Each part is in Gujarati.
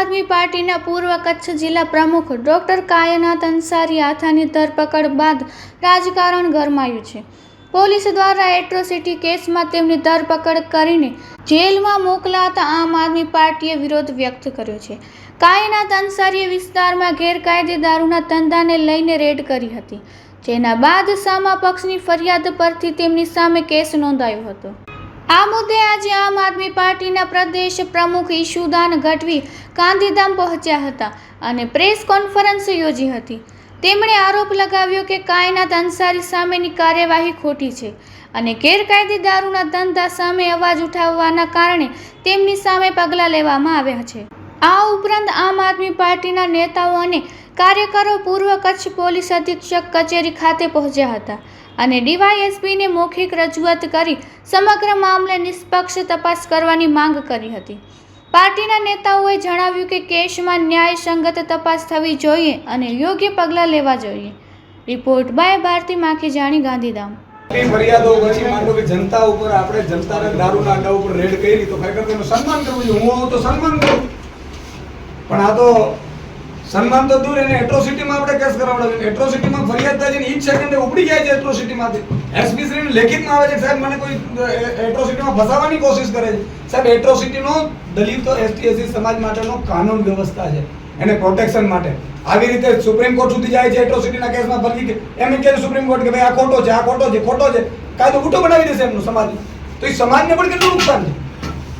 આદમી પાર્ટીના પૂર્વ કચ્છ જિલ્લા પ્રમુખ ડોક્ટર કાયનાથ અંસારી આથાની ધરપકડ બાદ રાજકારણ ગરમાયું છે। પોલીસ દ્વારા એટ્રોસિટી કેસમાં તેમની ધરપકડ કરીને જેલમાં મોકલાતા આમ આદમી પાર્ટીએ વિરોધ વ્યક્ત કર્યો છે। કાયનાથ અંસારીએ વિસ્તારમાં ગેરકાયદે દારૂના ધંધાને લઈને રેડ કરી હતી, જેના બાદ સામા પક્ષની ફરિયાદ પરથી તેમની સામે કેસ નોંધાયો હતો। આ મુદ્દે આજે આમ આદમી પાર્ટીના પ્રદેશ પ્રમુખ ઈશુદાન ગઢવી ગાંધીધામ પહોંચ્યા હતા અને પ્રેસ કોન્ફરન્સ યોજી હતી। તેમણે આરોપ લગાવ્યો કે કાયનાથ અંસારી સામેની કાર્યવાહી ખોટી છે અને ગેરકાયદે દારૂના ધંધા સામે અવાજ ઉઠાવવાના કારણે તેમની સામે પગલાં લેવામાં આવ્યા છે। આ ઉપરાંત આમ આદમી પાર્ટીના નેતાઓ અને કાર્યકરો પૂર્વ કચ્છ પોલીસ અધિક્ષક કચેરી ખાતે પહોંચ્યા હતા અને ડીવાયએસપીને મૌખિક રજૂઆત કરી સમગ્ર મામલે નિષ્પક્ષ તપાસ કરવાની માંગ કરી હતી। પાર્ટીના નેતાઓએ જણાવ્યું કે કેસમાં ન્યાયસંગત તપાસ થવી જોઈએ અને યોગ્ય પગલાં લેવા જોઈએ। Report by Bharti Makhijani, Gandhidham. ફરિયાદો પછી માનો કે જનતા ઉપર આપણે જનતાને દારૂના અડ્ડા ઉપર રેડ કરી તો ખરેખર તેનું સન્માન કરવું જોઈએ। હું તો સન્માન કરું, પણ આ તો સન્માન તો દૂર, એને એટ્રોસિટીમાં આપણે કેસ કરાવડાવ્યો। એટ્રોસિટીમાં ફરિયાદ થાય છે ને ઈ જ સેકન્ડે ઉપડી જાય છે એટ્રોસિટીમાંથી। એસપી શ્રીને લેખિતમાં આવે છે, સાહેબ મને કોઈ એટ્રોસિટીમાં ફસાવવાની કોશિશ કરે છે। સાહેબ એટ્રોસિટીનો દલિતો એસટી એસસી સમાજ માટેનો કાનૂન વ્યવસ્થા છે, એને પ્રોટેક્શન માટે। આવી રીતે સુપ્રીમ કોર્ટ સુધી જાય છે એટ્રોસિટીના કેસમાં ફરજી કે એમ કહે સુપ્રીમ કોર્ટ કે ભાઈ આ ખોટો છે, આ ખોટો છે, ખોટો છે, કાયદો ઉઠો બનાવી દેશે એમનો સમાજ। તો એ સમાજને પણ કેટલું નુકસાન છે।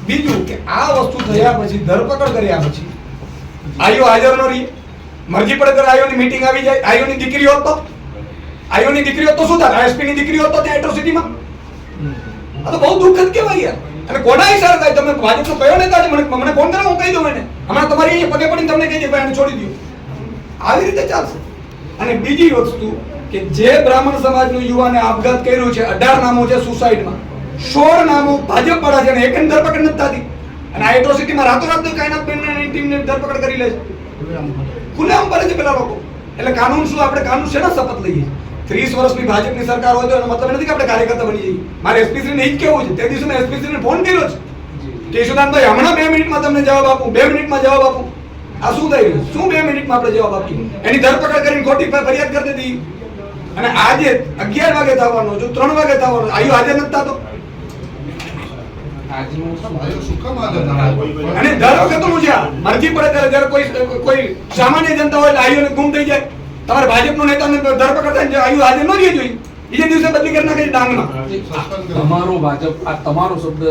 બીજું કે આ વસ્તુ થયા પછી ધરપકડ કર્યા પછી આયો હાજર નો રહી, મરજી પડે ત્યારે આયોની મીટિંગ આવી જાય। આયોની દીકરી હોત તો શું થાય? એસપી ની દીકરી હોત તો ત્યાં એટ્રોસિટીમાં આ તો બહુ દુઃખદ કહેવાય યાર। અને કોના ઈશારે થાય? તમે ભાજપનો કયો નેતા છે? મને ફોન કરો, હું કહી દઉં એને। હમણાં તમારી અહીંયા પગે પડીને તમને કહી દે ભાઈ એને છોડી દો। આવી રીતે ચાલશે। અને બીજી વસ્તુ કે જે બ્રાહ્મણ સમાજનું યુવાને આપઘાત કર્યું છે, 18 નામો છે સુસાઇડમાં, 16 નામો ભાજપ વાળા છે અને એકની ધરપકડ નથી થતી। અને આ એટ્રોસિટીમાં રાતોરાત કાયનાથ બેનની ટીમને ધરપકડ કરી લે છે, ખુલ્લેઆમ કરે છે પેલા લોકો। એટલે કાનૂન શું? આપણે કાનૂન શેના શપથ લઈએ? 30 વર્ષની ભાજપની સરકાર હોય તો એનો મતલબ નથી કે આપણે કાર્યકર્તા બની જઈએ। મારે એસપીસી ને જ કેવું છે, તે દિવસે મેં એસપીસી ને ફોન કર્યો છે કે ઈશુદાનભાઈ હમણાં 2 મિનિટમાં તમને જવાબ આપું, 2 મિનિટમાં જવાબ આપું। આ શું થઈ રહ્યું? શું 2 મિનિટમાં આપણે જવાબ આપીએ? એની ધરપકડ કરીને ખોટી ફરિયાદ કરી દીધી। અને આજે 11 વાગે થવાનો, જો 3 વાગે થવાનો, આયુ હાજર નથી થતો। અને દર વખત હું છે મરજી પડે ત્યારે જ્યારે કોઈ સામાન્ય જનતા હોય આયુને ગુમ થઈ જાય, તમારે ભાજપનો નેતાને ધરપકડ થાય આયુ હાજર ન રહી જોઈએ, બીજે દિવસે બદલી કરી નાખે ડાંગમાં। તમારો ભાજપ આ તમારો શબ્દ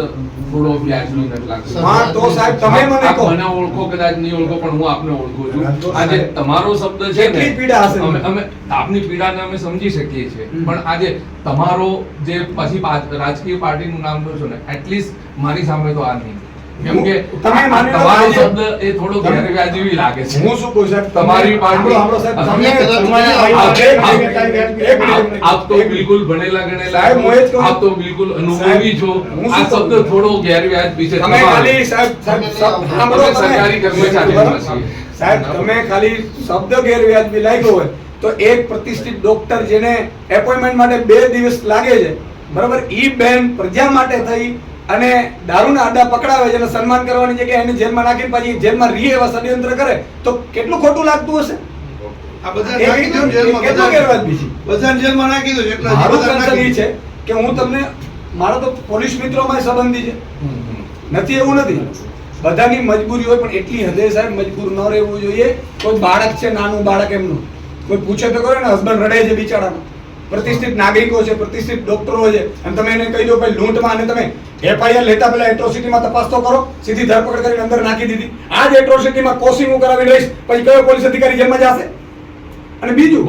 થોડો વ્યાજબી નથી લાગતો। હા તો સાહેબ તમે મને કહો, મને ઓળખો કદાચ નહીં ઓળખો પણ હું આપને ઓળખું છું। આજે તમારો શબ્દ છે ને, પીડા હશે, અમે આપની પીડાને અમે સમજી શકીએ છીએ, પણ આજે તમારો જે પછી રાજકીય પાર્ટીનું નામ લો છો ને, એટલીસ્ટ મારી સામે તો આ નહીં, કેમ કે તમારો શબ્દ એ થોડો ગેરવ્યાજબી લાગે છે। હું શું કહું સાહેબ, તમારી પાર્ટી આપ તો બિલકુલ ભણેલા ગણેલા, આપ તો બિલકુલ અનુભવી છો, આ શબ્દ થોડો ગેરવ્યાજબી છે। તમે ખાલી સરકારી કર્મચારી સાહેબ તમે ખાલી શબ્દ ગેરવ્યાજબી લાગ્યો હોય તો એક પ્રતિષ્ઠિત ડોક્ટર જેને એપોઇન્ટમેન્ટ માટે 2 દિવસ લાગે છે, બરાબર, ઈ બેન પ્રજા માટે થઈ અને દારૂના અડ્ડા પકડાવે છે અને સન્માન કરવાની જગ્યાએ એને જેલમાં નાખીને પછી જેલમાં રહી એવા ષડયંત્ર કરે તો કેટલું ખોટું લાગતું હશે? આ બધા નાખી દો જેલમાં, કેટલું ગેરવાજબી છે? બધાને જેલમાં નાખી દો જેટલા મારું કન્સર્ન એ છે કે હું તમને, મારો તો પોલીસ મિત્રોમાં સંબંધી છે, નથી એવું નથી, બધાની મજબૂરી હોય, પણ એટલી હદે સાહેબ મજબૂર ન રહેવું જોઈએ। કોઈ બાળક છે, નાનું બાળક, એમનું કોઈ પૂછે તો કરે ને, હસબન્ડ રડે છે બિચારાનો, પ્રતિષ્ઠિત નાગરિકો છે, પ્રતિષ્ઠિત ડોક્ટરો છે, અને તમે એને કહી દો ભાઈ લૂંટમાં, અને તમે એફઆઈઆર લેતા પહેલા એટ્રોસિટીમાં તપાસ તો કરો, સીધી ધરપકડ કરીને અંદર નાખી દીધી। આ જ એટ્રોસિટીમાં કોશિંગ હું કરાવી લઈશ, પછી કયો પોલીસ અધિકારી જેલમાં જશે? અને બીજું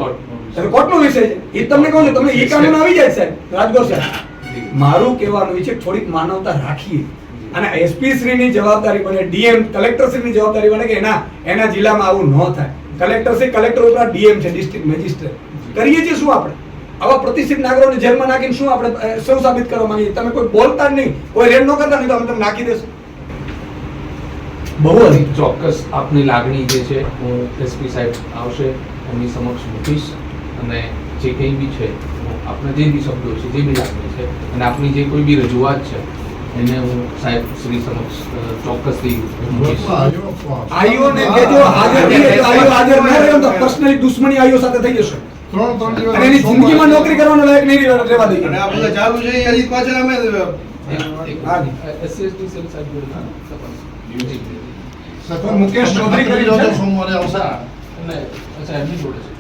કોર્ટનો વિષય છે, એ તમને કહું છું, તમને એ કાનૂન આવી જાય સાહેબ રાજગોર સાહેબ। મારું કહેવાનું છે થોડીક માનવતા રાખીએ અને એસપી શ્રીની જવાબદારી બને, ડીએમ કલેક્ટર શ્રીની જવાબદારી બને કે એના જિલ્લામાં આવું ન થાય। કલેક્ટર શ્રી, કલેક્ટર ઉપરાંત ડીએમ છે, ડિસ્ટ્રિક્ટ મેજિસ્ટ્રેટ। કરીએ છીએ શું આપણે? આવા પ્રતિષ્ઠિત નાગરિકોને જેલમાં નાખીને શું આપણે શું સાબિત કરવા માંગીએ? તમે કોઈ બોલતા જ નહીં, કોઈ રેડ ન કરતા નહીં તો અમે તમને નાખી દેશું। બહુ ચોક્કસ આપની લાગણી જે છે હું એસપી સાહેબ આવશે એમની સમક્ષ મૂકીશ, અને જે કંઈ બી છે આપના જે બી શબ્દો છે, જે બી લાગણી છે, અને આપની જે કોઈ બી રજૂઆત છે એને હું સાહેબ શ્રી સમક્ષ ચોક્કસથી મૂકીશ. આઈઓને કહેજો હાજર થઈએ તો આઈઓ હાજર ન રહે તો પર્સનલી દુશ્મની આઈઓ સાથે થઈ જશે અને એની જિંદગીમાં નોકરી કરવાનો લાયક નહીં રહેવા દઈએ. અને આ બધા ચાલુ છે એ હજી પાછળ અમે SCST સેલ સાહેબ જોડે તપાસ. મુકેશ ચૌધરી કરી છે. સોમવારે આવશે. એટલે અચ્છા એમની જોડે છે.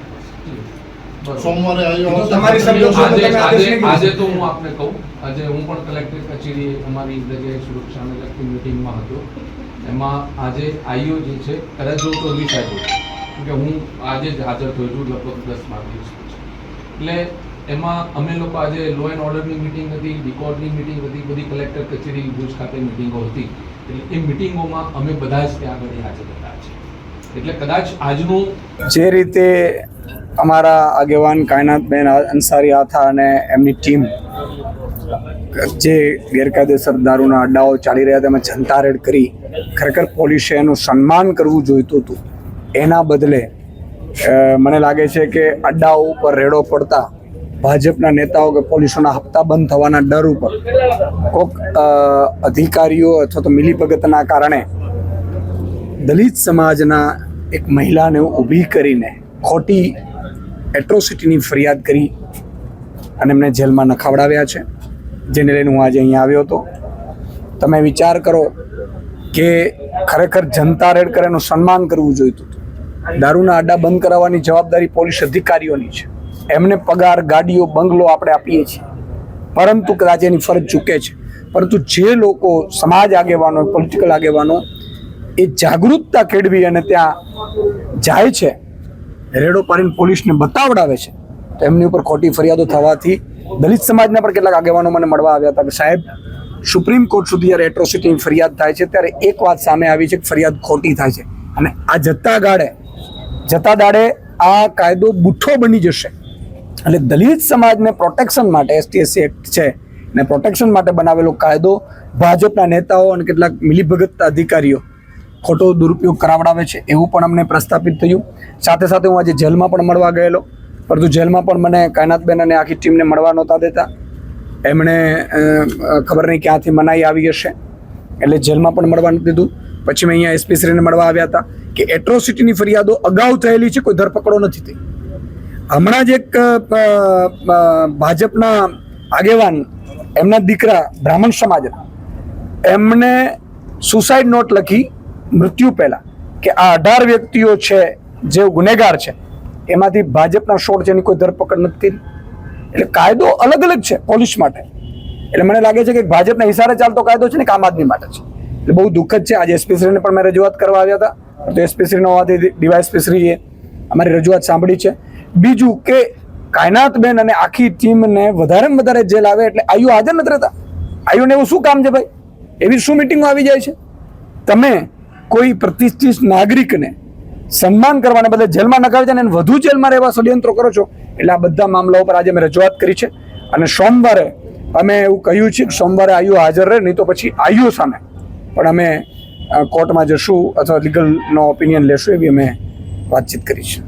બરોબર. સોમવારે આવ્યો તો તમારી સમજો છો તો આજે તમે આદેશ નહીં આજે કરી તો હું આપને કહું, આજે હું પણ કલેક્ટર કચેરી અમારી જગ્યાએ સુરક્ષાને લગતી મિટિંગમાં હતો. એમાં આજે આઈઓ જે છે કદાચ જો ચૌધરી સાહેબ હોય, કેમ કે હું આજે જ હાજર થયો છું લગભગ 10-12 દિવસ પછી. એટલે એમાં અમે લોકો આજે લો એન્ડ ઓર્ડરની મિટિંગ હતી, ડિકોર્ડની મિટિંગ હતી, બધી કલેક્ટર કચેરી ભુજ ખાતે મિટિંગો હતી. એટલે એ મિટિંગોમાં અમે બધા જ ત્યાં આગળ હાજર હતા છે. એટલે કદાચ આજનું જે રીતે અમારા આગેવાન કાયનાતબેન અંસારી આથા અને એમની ટીમ જે ગેરકાયદેસર દારૂના અડ્ડાઓ ચાલી રહ્યા હતા એમાં જનતા રેડ કરી, ખરેખર પોલીસે એનું સન્માન કરવું જોઈતું હતું. એના બદલે મને લાગે છે કે અડ્ડાઓ ઉપર રેડો પડતા ભાજપના નેતાઓ કે પોલીસોના હપ્તા બંધ થવાના ડર ઉપર કોઈક અધિકારીઓ અથવા તો મિલીભગતના કારણે દલિત સમાજના એક મહિલાને ઊભી કરીને ખોટી એટ્રોસિટીની ફરિયાદ કરી અને એમને જેલમાં નખાવડાવ્યા છે, જેને લઈને હું આજે અહીંયા આવ્યો હતો. તમે વિચાર કરો કે ખરેખર જનતા રેડ કરે એનું સન્માન કરવું જોઈતું હતું. દારૂના અડ્ડા બંધ કરાવવાની જવાબદારી પોલીસ અધિકારીઓની છે. એમને પગાર, ગાડીઓ, બંગલો આપણે આપીએ છીએ, પરંતુ કદાચ એની ફરજ ચૂકે છે. પરંતુ જે લોકો સમાજ આગેવાનો, પોલિટિકલ આગેવાનો એ જાગૃતતા કેળવી અને ત્યાં જાય છે, રેડો પાડીને પોલીસને બતાવડાવે છે, તો એમની ઉપર ખોટી ફરિયાદો થવાથી દલિત સમાજના પણ કેટલાક આગેવાનો મને મળવા આવ્યા હતા કે સાહેબ, સુપ્રીમ કોર્ટ સુધી જ્યારે એટ્રોસિટીની ફરિયાદ થાય છે ત્યારે એક વાત સામે આવી છે કે ફરિયાદ ખોટી થાય છે અને આ જતા દાડે આ કાયદો બુઠ્ઠો બની જશે. એટલે દલિત સમાજને પ્રોટેક્શન માટે ST/SC એક્ટ છે ને પ્રોટેક્શન માટે બનાવેલો કાયદો ભાજપના નેતાઓ અને કેટલાક મિલીભગત અધિકારીઓ ખોટો દુરુપયોગ કરાવડાવે છે એવું પણ અમને પ્રસ્થાપિત થયું. સાથે સાથે હું આજે જેલમાં પણ મળવા ગયેલો, પરંતુ જેલમાં પણ મને કાયનાતબેન અને આખી ટીમને મળવા નહોતા દેતા. એમણે ખબર નહીં ક્યાંથી મનાઈ આવી હશે એટલે જેલમાં પણ મળવા નથી દીધું. પછી મેં અહીંયા SP શ્રીને મળવા આવ્યા હતા કે એટ્રોસિટીની ફરિયાદો અગાઉ થયેલી છે, કોઈ ધરપકડો નથી થઈ. હમણાં જ એક ભાજપના આગેવાન, એમના દીકરા બ્રાહ્મણ સમાજના, એમને સુસાઇડ નોટ લખી મૃત્યુ પહેલા કે આ 18 વ્યક્તિઓ છે જે ગુનેગાર છે, એમાંથી ભાજપના 16 છે એની કોઈ ધરપકડ નથી. એટલે કાયદો અલગ અલગ છે પોલીસ માટે. એટલે મને લાગે છે કે ભાજપના ઇશારે ચાલતો કાયદો છે ને આમ આદમી માટે છે. એટલે બહુ દુઃખદ છે. આજે SP શ્રીને પણ મેં રજૂઆત કરવા આવ્યા હતા, તો SP શ્રીનો હોવાથી DYSP શ્રીએ અમારી રજૂઆત સાંભળી છે. બીજું કે કાયનાતબેન અને આખી ટીમને વધારેમાં વધારે જેલ આવે એટલે આઈઓ હાજર નથી રહેતા. આઈઓને એવું શું કામ છે ભાઈ? એવી શું મિટિંગો આવી જાય છે? તમે કોઈ પ્રતિષ્ઠિત નાગરિકને સન્માન કરવાને બદલે જેલમાં નખાવી છે અને વધુ જેલમાં રહેવા ષડયંત્રો કરો છો. એટલે આ બધા મામલાઓ પર આજે મેં રજૂઆત કરી છે અને સોમવારે અમે એવું કહ્યું છે કે સોમવારે આઈઓ હાજર રહે, નહીં તો પછી આઈઓ સામે પણ અમે કોર્ટમાં જશું અથવા લીગલનો ઓપિનિયન લેશું, એવી અમે વાતચીત કરી છે.